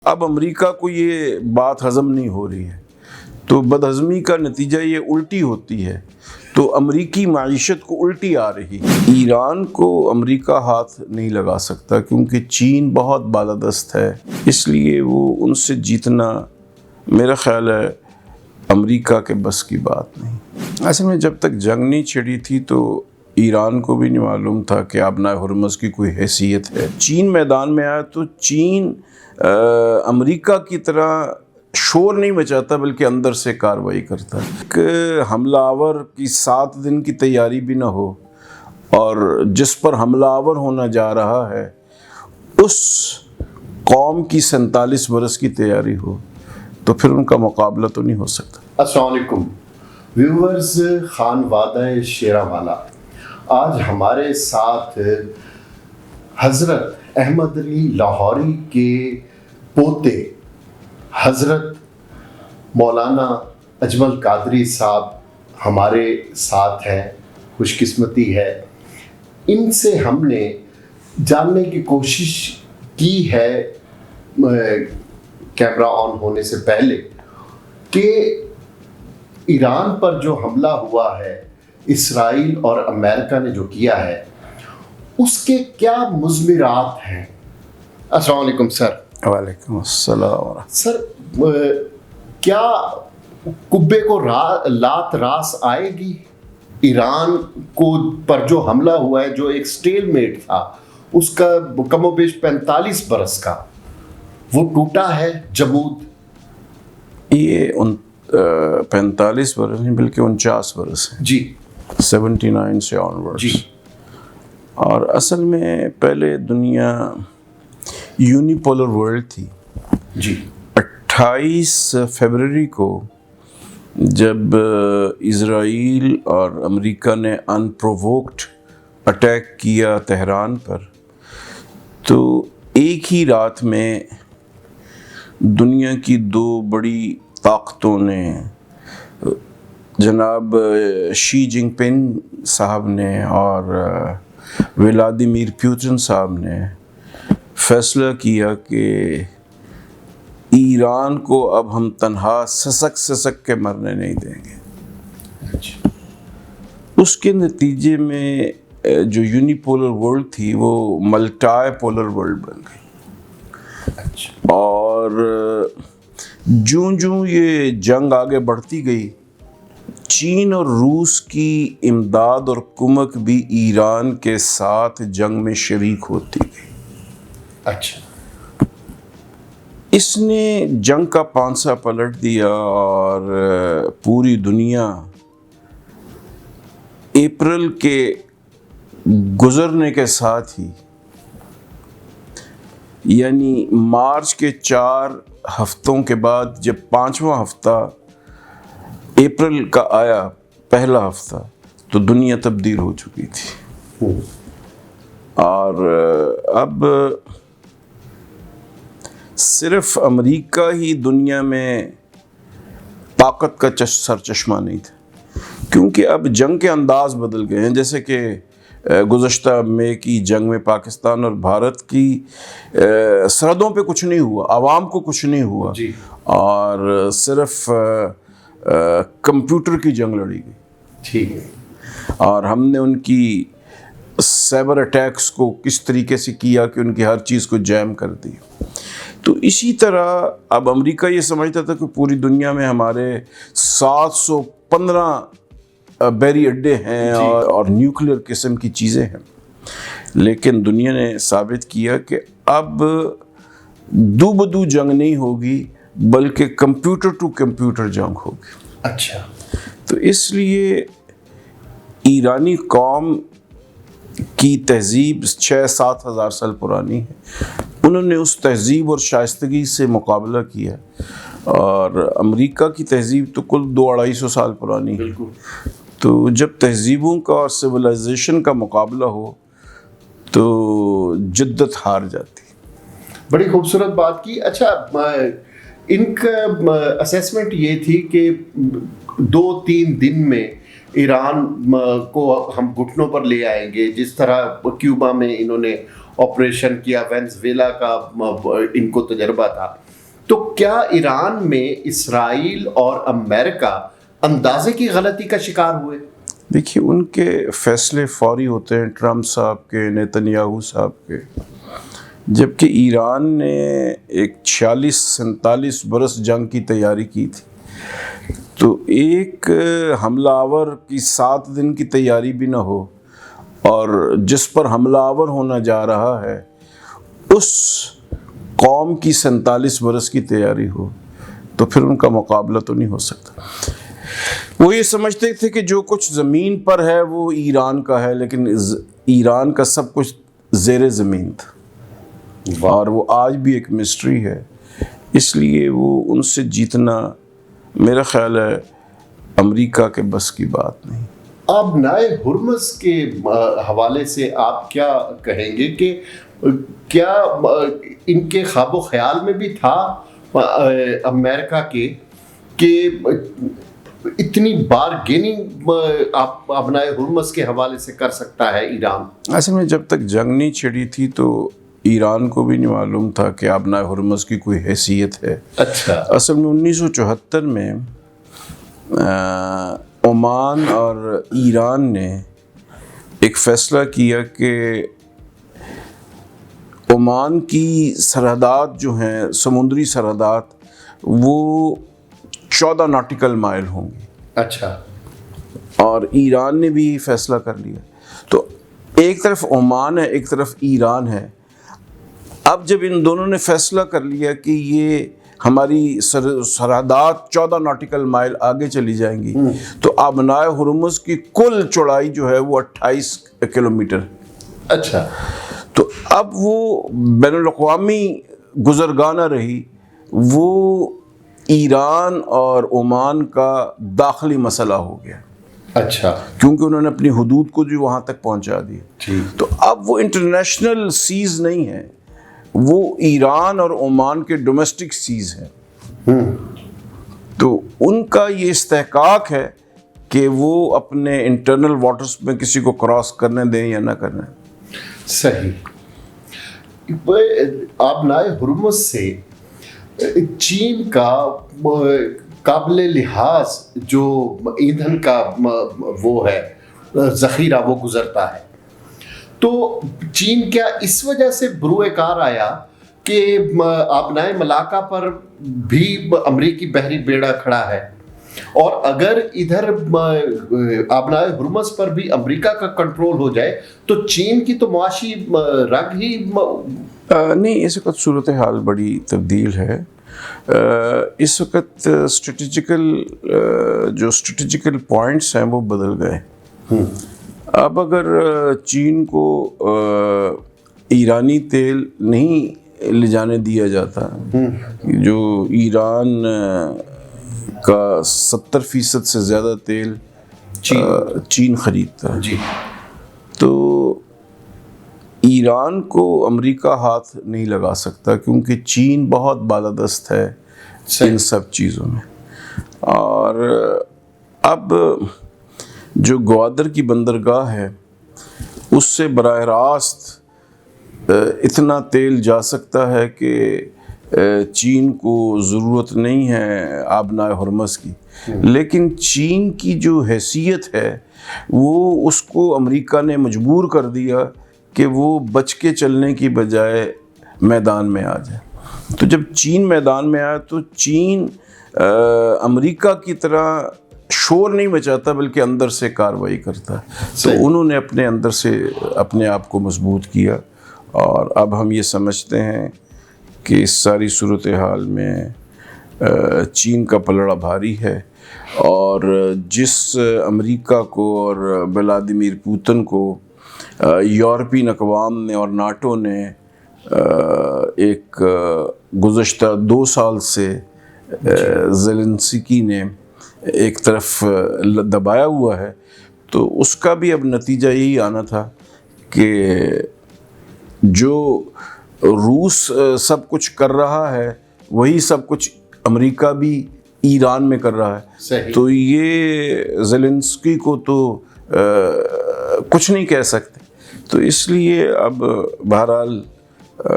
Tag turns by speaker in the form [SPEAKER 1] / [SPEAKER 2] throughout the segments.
[SPEAKER 1] اب امریکہ کو یہ بات ہضم نہیں ہو رہی ہے، تو بدہضمی کا نتیجہ یہ الٹی ہوتی ہے، تو امریکی معیشت کو الٹی آ رہی ہے۔ ایران کو امریکہ ہاتھ نہیں لگا سکتا کیونکہ چین بہت بالادست ہے، اس لیے وہ ان سے جیتنا میرا خیال ہے امریکہ کے بس کی بات نہیں۔ اصل میں جب تک جنگ نہیں چھڑی تھی تو ایران کو بھی نہیں معلوم تھا کہ آبنائے ہرمز کی کوئی حیثیت ہے۔ چین میدان میں آیا تو چین امریکہ کی طرح شور نہیں مچاتا بلکہ اندر سے کارروائی کرتا ہے کہ حملہ آور کی 7 دن کی تیاری بھی نہ ہو اور جس پر حملہ آور ہونا جا رہا ہے اس قوم کی 47 برس کی تیاری ہو تو پھر ان کا مقابلہ تو نہیں ہو سکتا۔
[SPEAKER 2] السلام علیکم ویورز، خان وعدہ شیراوالا آج ہمارے ساتھ حضرت احمد علی لاہوری کے پوتے حضرت مولانا اجمل قادری صاحب ہمارے ساتھ ہیں۔ خوش قسمتی ہے، ان سے ہم نے جاننے کی کوشش کی ہے کیمرہ آن ہونے سے پہلے کہ ایران پر جو حملہ ہوا ہے اسرائیل اور امریکہ نے جو کیا ہے اس کے کیا مضمرات ہیں۔ السلام علیکم سر۔
[SPEAKER 1] وعلیکم السلام۔
[SPEAKER 2] سر، کیا قبے کو لات راس آئے گی؟ ایران کو پر جو حملہ ہوا ہے، جو ایک سٹیل میٹ تھا اس کا کم و بیش 45 برس کا، وہ ٹوٹا ہے جمود؟
[SPEAKER 1] یہ 45 برس نہیں بلکہ 49 برس ہیں
[SPEAKER 2] جی،
[SPEAKER 1] 79 سے آنورڈ
[SPEAKER 2] جی۔
[SPEAKER 1] اور اصل میں پہلے دنیا یونیپولر ورلڈ تھی۔
[SPEAKER 2] جی
[SPEAKER 1] 28 فروری کو جب اسرائیل اور امریکہ نے انپرووکڈ اٹیک کیا تہران پر، تو ایک ہی رات میں دنیا کی 2 بڑی طاقتوں نے، جناب شی جن پنگ صاحب نے اور ولادیمیر پوتن صاحب نے فیصلہ کیا کہ ایران کو اب ہم تنہا سسک کے مرنے نہیں دیں گے۔ اس کے نتیجے میں جو یونیپولر ورلڈ تھی وہ ملٹائی پولر ورلڈ بن گئی۔ اور جوں یہ جنگ آگے بڑھتی گئی، چین اور روس کی امداد اور کمک بھی ایران کے ساتھ جنگ میں شریک ہوتی گئی۔
[SPEAKER 2] اچھا۔
[SPEAKER 1] اس نے جنگ کا پانسا پلٹ دیا اور پوری دنیا اپریل کے گزرنے کے ساتھ ہی، یعنی مارچ کے 4 ہفتوں کے بعد جب 5واں ہفتہ اپریل کا آیا، پہلا ہفتہ، تو دنیا تبدیل ہو چکی تھی۔ اور اب صرف امریکہ ہی دنیا میں طاقت کا سرچشمہ نہیں تھا، کیونکہ اب جنگ کے انداز بدل گئے ہیں۔ جیسے کہ گزشتہ مئی کی جنگ میں پاکستان اور بھارت کی سرحدوں پہ کچھ نہیں ہوا، عوام کو کچھ نہیں ہوا،
[SPEAKER 2] جی،
[SPEAKER 1] اور صرف کمپیوٹر کی جنگ لڑی گئی۔
[SPEAKER 2] ٹھیک ہے۔
[SPEAKER 1] اور ہم نے ان کی سائبر اٹیکس کو کس طریقے سے کیا کہ ان کی ہر چیز کو جیم کر دی۔ تو اسی طرح اب امریکہ یہ سمجھتا تھا کہ پوری دنیا میں ہمارے 715 بیری اڈے ہیں اور نیوکلیر قسم کی چیزیں ہیں، لیکن دنیا نے ثابت کیا کہ اب دو بدو جنگ نہیں ہوگی بلکہ کمپیوٹر ٹو کمپیوٹر جنگ ہوگی۔
[SPEAKER 2] اچھا۔
[SPEAKER 1] تو اس لیے ایرانی قوم کی تہذیب 6-7 ہزار سال پرانی ہے، انہوں نے اس تہذیب اور شائستگی سے مقابلہ کیا، اور امریکہ کی تہذیب تو کل 200-250 سال پرانی ہے۔ تو جب تہذیبوں کا اور سویلائزیشن کا مقابلہ ہو تو جدت ہار جاتی۔
[SPEAKER 2] بڑی خوبصورت بات کی۔ اچھا، ان کا اسیسمنٹ یہ تھی کہ 2-3 دن میں ایران کو ہم گھٹنوں پر لے آئیں گے، جس طرح کیوبا میں انہوں نے آپریشن کیا، وینزویلا کا ان کو تجربہ تھا۔ تو کیا ایران میں اسرائیل اور امریکہ اندازے کی غلطی کا شکار ہوئے؟
[SPEAKER 1] دیکھیے ان کے فیصلے فوری ہوتے ہیں، ٹرمپ صاحب کے، نیتنیاہو صاحب کے، جبکہ ایران نے ایک 46-47 برس جنگ کی تیاری کی تھی، تو ایک حملہ آور کی 7 دن کی تیاری بھی نہ ہو اور جس پر حملہ آور ہونا جا رہا ہے اس قوم کی 47 برس کی تیاری ہو، تو پھر ان کا مقابلہ تو نہیں ہو سکتا۔ وہ یہ سمجھتے تھے کہ جو کچھ زمین پر ہے وہ ایران کا ہے، لیکن ایران کا سب کچھ زیر زمین تھا، اور وہ آج بھی ایک مسٹری ہے، اس لیے وہ ان سے جیتنا میرا خیال ہے امریکہ کے بس کی بات نہیں۔
[SPEAKER 2] آبنائے ہرمز کے حوالے سے آپ کیا کہیں گے کہ کیا ان کے خواب و خیال میں بھی تھا امریکہ کے کہ اتنی بارگیننگ آبنائے ہرمز کے حوالے سے کر سکتا ہے ایران؟
[SPEAKER 1] اصل میں جب تک جنگ نہیں چھڑی تھی تو ایران کو بھی نہیں معلوم تھا کہ آبنائے ہرمز کی کوئی حیثیت ہے۔
[SPEAKER 2] اچھا،
[SPEAKER 1] اصل میں 1974 میں عمان اور ایران نے ایک فیصلہ کیا کہ عمان کی سرحدات جو ہیں، سمندری سرحدات، وہ 14 ناٹیکل مائل ہوں گی۔
[SPEAKER 2] اچھا،
[SPEAKER 1] اور ایران نے بھی فیصلہ کر لیا، تو ایک طرف عمان ہے، ایک طرف ایران ہے۔ اب جب ان دونوں نے فیصلہ کر لیا کہ یہ ہماری سرحدات 14 ناٹیکل مائل آگے چلی جائیں گی، تو آبنائے ہرمز کی کل چوڑائی جو ہے وہ 28 کلومیٹر۔
[SPEAKER 2] اچھا،
[SPEAKER 1] تو اب وہ بین الاقوامی گزرگاہ رہی، وہ ایران اور عمان کا داخلی مسئلہ ہو گیا۔
[SPEAKER 2] اچھا،
[SPEAKER 1] کیونکہ انہوں نے اپنی حدود کو جو وہاں تک پہنچا دی، تو اب وہ انٹرنیشنل سیز نہیں ہے، وہ ایران اور عمان کے ڈومیسٹک سیز ہیں۔ تو ان کا یہ استحقاق ہے کہ وہ اپنے انٹرنل واٹرز میں کسی کو کراس کرنے دیں یا نہ کرنے۔
[SPEAKER 2] صحیح۔ آبنائے ہرمز سے چین کا قابل لحاظ جو ایندھن کا وہ ہے ذخیرہ وہ گزرتا ہے، تو چین کیا اس وجہ سے بروئے کار آیا کہ آبنائے ملاقہ پر بھی امریکی بحری بیڑا کھڑا ہے، اور اگر ادھر آبنائے ہرمز پر بھی امریکہ کا کنٹرول ہو جائے تو چین کی تو معاشی رگ ہی
[SPEAKER 1] نہیں، اس وقت صورتحال بڑی تبدیل ہے۔ اس وقت جو اسٹریٹجیکل پوائنٹس ہیں وہ بدل گئے۔ اب اگر چین کو ایرانی تیل نہیں لے جانے دیا جاتا، جو ایران کا 70% سے زیادہ تیل چین خریدتا ہے، تو ایران کو امریکہ ہاتھ نہیں لگا سکتا، کیونکہ چین بہت بالادست ہے ان سب چیزوں میں۔ اور اب جو گوادر کی بندرگاہ ہے اس سے براہ راست اتنا تیل جا سکتا ہے کہ چین کو ضرورت نہیں ہے آبنائے ہرمز کی، لیکن چین کی جو حیثیت ہے وہ اس کو امریکہ نے مجبور کر دیا کہ وہ بچ کے چلنے کی بجائے میدان میں آ جائے۔ تو جب چین میدان میں آیا تو چین امریکہ کی طرح شور نہیں مچاتا بلکہ اندر سے کارروائی کرتا ہے، تو انہوں نے اپنے اندر سے اپنے آپ کو مضبوط کیا، اور اب ہم یہ سمجھتے ہیں کہ اس ساری صورتحال میں چین کا پلڑا بھاری ہے، اور جس امریکہ کو اور ولادیمیر پوتن کو یورپین اقوام نے اور ناٹو نے ایک گزشتہ 2 سال سے زیلنسکی نے ایک طرف دبایا ہوا ہے، تو اس کا بھی اب نتیجہ یہی آنا تھا کہ جو روس سب کچھ کر رہا ہے وہی سب کچھ امریکہ بھی ایران میں کر رہا ہے، تو یہ زیلنسکی کو تو کچھ نہیں کہہ سکتے۔ تو اس لیے اب بہرحال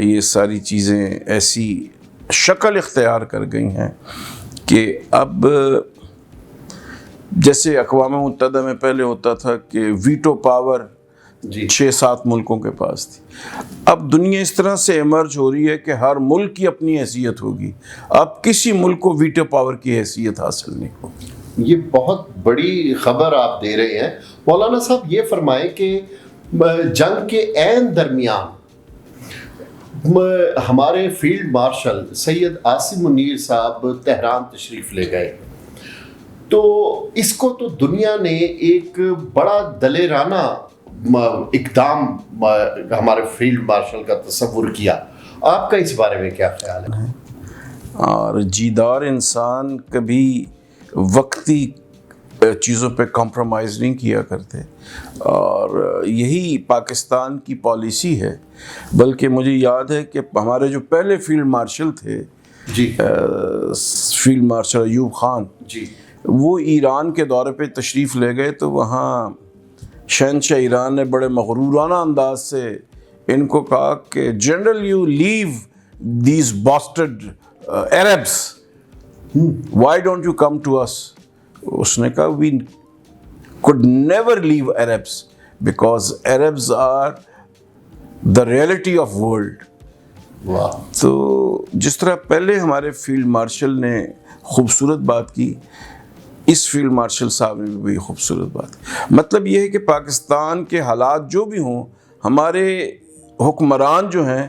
[SPEAKER 1] یہ ساری چیزیں ایسی شکل اختیار کر گئی ہیں کہ اب جیسے اقوام متحدہ میں پہلے ہوتا تھا کہ ویٹو پاور
[SPEAKER 2] جی
[SPEAKER 1] 6-7 ملکوں کے پاس تھی، اب دنیا اس طرح سے ایمرج ہو رہی ہے کہ ہر ملک کی اپنی حیثیت ہوگی، اب کسی ملک کو ویٹو پاور کی حیثیت حاصل نہیں ہوگی۔
[SPEAKER 2] یہ بہت بڑی خبر آپ دے رہے ہیں مولانا صاحب۔ یہ فرمائیں کہ جنگ کے عین درمیان ہمارے فیلڈ مارشل سید عاصم منیر صاحب تہران تشریف لے گئے، تو اس کو تو دنیا نے ایک بڑا دلیرانہ اقدام ہمارے فیلڈ مارشل کا تصور کیا، آپ کا اس بارے میں کیا خیال ہے؟
[SPEAKER 1] اور جیدار انسان کبھی وقتی چیزوں پہ کمپرومائز نہیں کیا کرتے، اور یہی پاکستان کی پالیسی ہے۔ بلکہ مجھے یاد ہے کہ ہمارے جو پہلے فیلڈ مارشل تھے
[SPEAKER 2] جی
[SPEAKER 1] فیلڈ مارشل ایوب خان،
[SPEAKER 2] جی
[SPEAKER 1] وہ ایران کے دورے پہ تشریف لے گئے، تو وہاں شہنشاہ ایران نے بڑے مغرورانہ انداز سے ان کو کہا کہ general you leave these bastard Arabs, why don't you come to us? اس نے کہا وی could never leave Arabs because Arabs are the reality of world۔
[SPEAKER 2] واہ،
[SPEAKER 1] تو جس طرح پہلے ہمارے فیلڈ مارشل نے خوبصورت بات کی، اس فیلڈ مارشل صاحب نے بھی خوبصورت بات کی۔ مطلب یہ ہے کہ پاکستان کے حالات جو بھی ہوں، ہمارے حکمران جو ہیں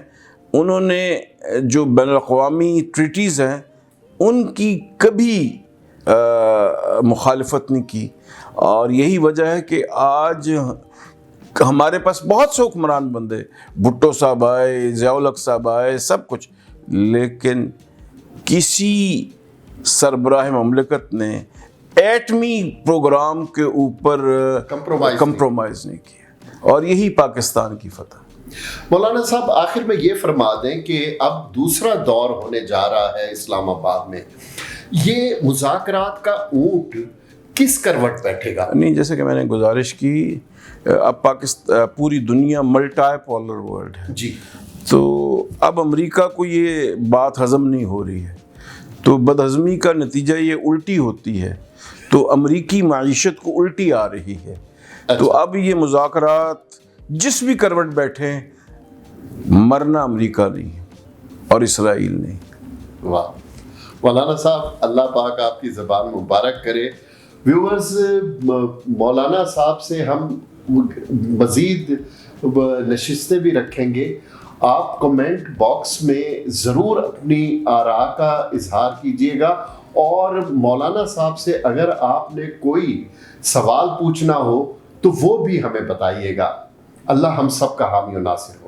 [SPEAKER 1] انہوں نے جو بین الاقوامی ٹریٹیز ہیں ان کی کبھی مخالفت نہیں کی، اور یہی وجہ ہے کہ آج ہمارے پاس بہت سے حکمران بندے، بھٹو صاحب آئے، ضیاء الحق صاحب آئے، سب کچھ، لیکن کسی سربراہ مملکت نے ایٹمی پروگرام کے اوپر کمپرومائز نہیں کیا، اور یہی پاکستان کی فتح۔
[SPEAKER 2] مولانا صاحب آخر میں یہ فرما دیں کہ اب دوسرا دور ہونے جا رہا ہے اسلام آباد میں، یہ مذاکرات کا اونٹ کس کروٹ بیٹھے گا؟
[SPEAKER 1] نہیں، جیسے کہ میں نے گزارش کی، اب پوری دنیا ملٹی پولر ورلڈ ہے
[SPEAKER 2] جی،
[SPEAKER 1] تو اب امریکہ کو یہ بات ہضم نہیں ہو رہی ہے، تو بدہضمی کا نتیجہ یہ الٹی ہوتی ہے، تو امریکی معیشت کو الٹی آ رہی ہے، تو اب یہ مذاکرات جس بھی کروٹ بیٹھے مرنا امریکہ نہیں اور اسرائیل نہیں۔
[SPEAKER 2] واہ، مولانا صاحب اللہ پاک آپ کی زبان مبارک کرے۔ ویورز، مولانا صاحب سے ہم مزید نشستیں بھی رکھیں گے، آپ کمنٹ باکس میں ضرور اپنی آراء کا اظہار کیجیے گا، اور مولانا صاحب سے اگر آپ نے کوئی سوال پوچھنا ہو تو وہ بھی ہمیں بتائیے گا۔ اللہ ہم سب کا حامی و ناصر ہو۔